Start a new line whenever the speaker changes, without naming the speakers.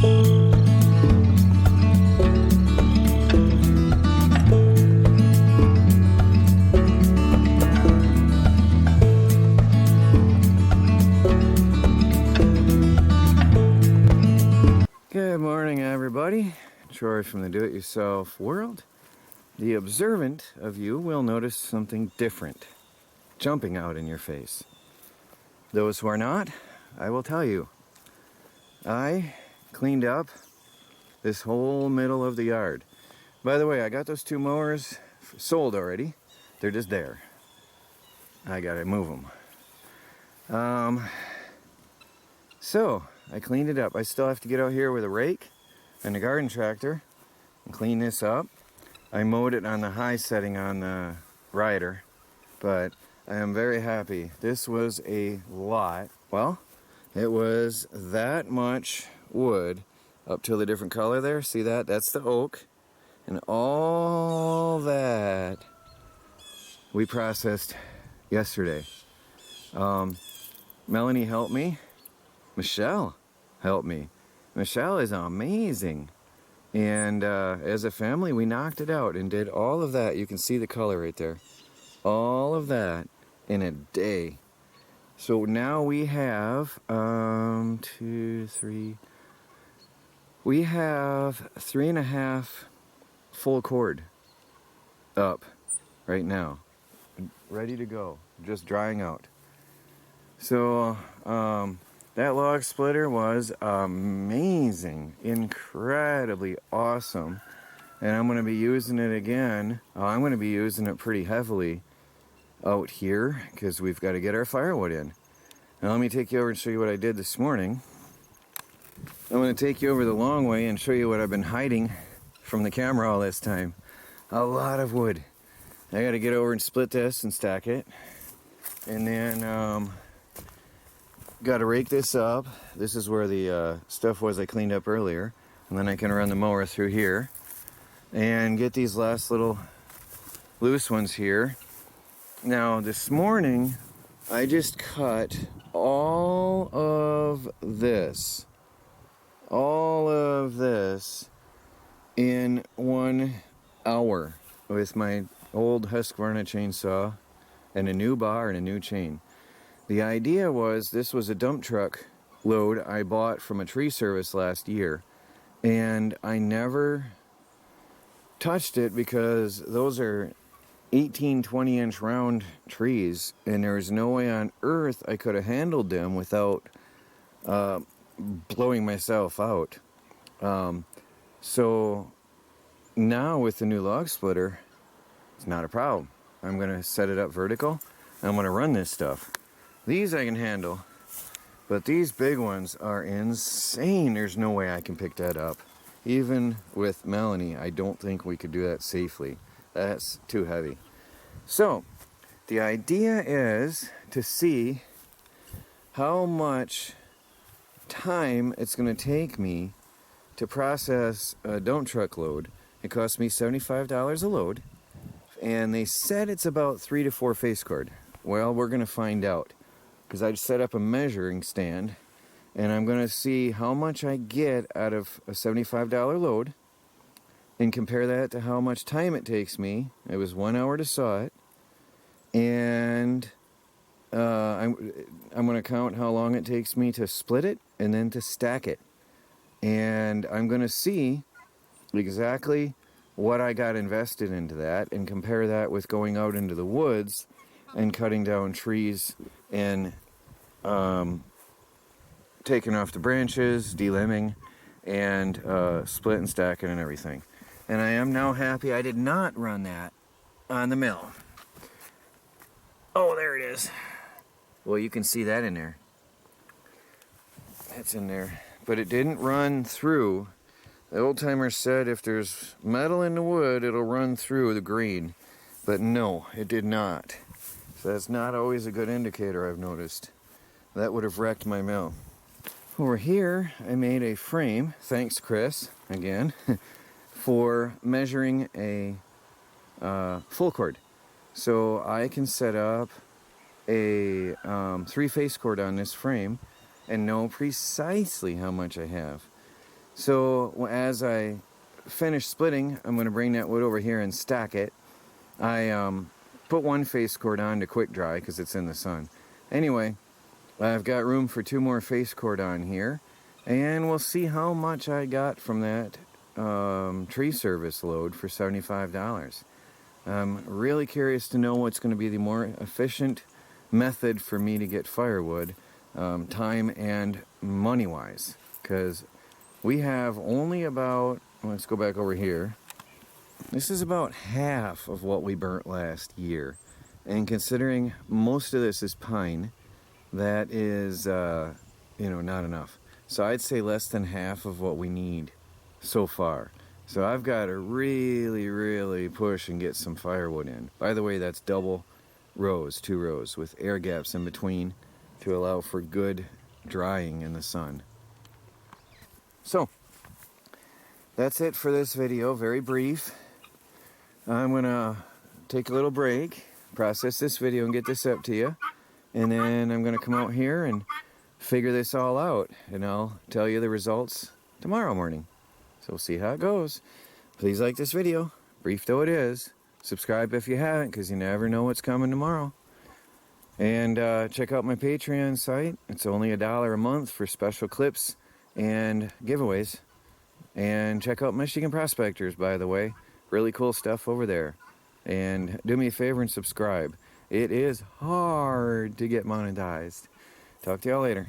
Good morning, everybody. Troy from the Do-It-Yourself world. The observant of you will notice something different jumping out in your face. Those who are not, I will tell you. I cleaned up this whole middle of the yard. By the way, I got those 2 mowers sold already. They're just there. I gotta move them. So I cleaned it up. I still have to get out here with a rake and a garden tractor and clean this up. I mowed it on the high setting on the rider, but I am very happy. This was a lot. Well, it was that much wood up to the different color there. See that? That's the oak. And all that we processed yesterday. Melanie helped me. Michelle helped me. Michelle is amazing. And as a family, we knocked it out and did all of that. You can see the color right there. All of that in a day. So now we have, 2, 3, we have 3.5 full cord up right now. Ready to go. Just drying out. So, that log splitter was amazing, incredibly awesome, and I'm going to be using it again. I'm going to be using it pretty heavily out here because we've got to get our firewood in. Now let me take you over and show you what I did this morning. I'm going to take you over the long way and show you what I've been hiding from the camera all this time. A lot of wood. I got to get over and split this and stack it, and then got to rake this up. This is where the stuff was I cleaned up earlier. And then I can run the mower through here and get these last little loose ones here. Now this morning, I just cut all of this in 1 hour with my old Husqvarna chainsaw and a new bar and a new chain. The idea was this was a dump truck load I bought from a tree service last year, and I never touched it because those are 18, 20-inch round trees, and there was no way on earth I could have handled them without blowing myself out. So now with the new log splitter, it's not a problem. I'm going to set it up vertical. I'm going to run this stuff. These I can handle, but these big ones are insane. There's no way I can pick that up. Even with Melanie, I don't think we could do that safely. That's too heavy. So, the idea is to see how much time it's going to take me to process a dump truck load. It cost me $75 a load, and they said it's about 3 to 4 face cord. Well, we're going to find out. Because I set up a measuring stand, and I'm going to see how much I get out of a $75 load and compare that to how much time it takes me. It was 1 hour to saw it, and I'm going to count how long it takes me to split it and then to stack it. And I'm going to see exactly what I got invested into that and compare that with going out into the woods and cutting down trees and taking off the branches, delimbing, and split and stacking and everything. And I am now happy I did not run that on the mill. Oh, there it is. Well, you can see that in there. That's in there. But it didn't run through. The old timer said if there's metal in the wood, it'll run through the green. But no, it did not. So that's not always a good indicator, I've noticed. That would have wrecked my mill. Over here, I made a frame, thanks Chris, again, for measuring a full cord. So I can set up a 3-face cord on this frame and know precisely how much I have. So as I finish splitting, I'm going to bring that wood over here and stack it. I put one face cord on to quick dry because it's in the sun. Anyway, I've got room for 2 more face cord on here, and we'll see how much I got from that tree service load for $75. I'm really curious to know what's going to be the more efficient method for me to get firewood, time and money wise, because we have only about, let's go back over here, this is about half of what we burnt last year, and considering most of this is pine, that is not enough. So I'd say less than half of what we need so far. So I've got to really push and get some firewood in. By the way, that's double rows, 2 rows with air gaps in between to allow for good drying in the sun. So that's it for this video, very brief. I'm gonna take a little break, process this video and get this up to you, and then I'm gonna come out here and figure this all out, and I'll tell you the results tomorrow morning. So we'll see how it goes. Please like this video, brief though it is. Subscribe if you haven't, because you never know what's coming tomorrow. And check out my Patreon site. It's only $1 a month for special clips and giveaways. And check out Michigan Prospectors, by the way. Really cool stuff over there. And do me a favor and subscribe. It is hard to get monetized. Talk to y'all later.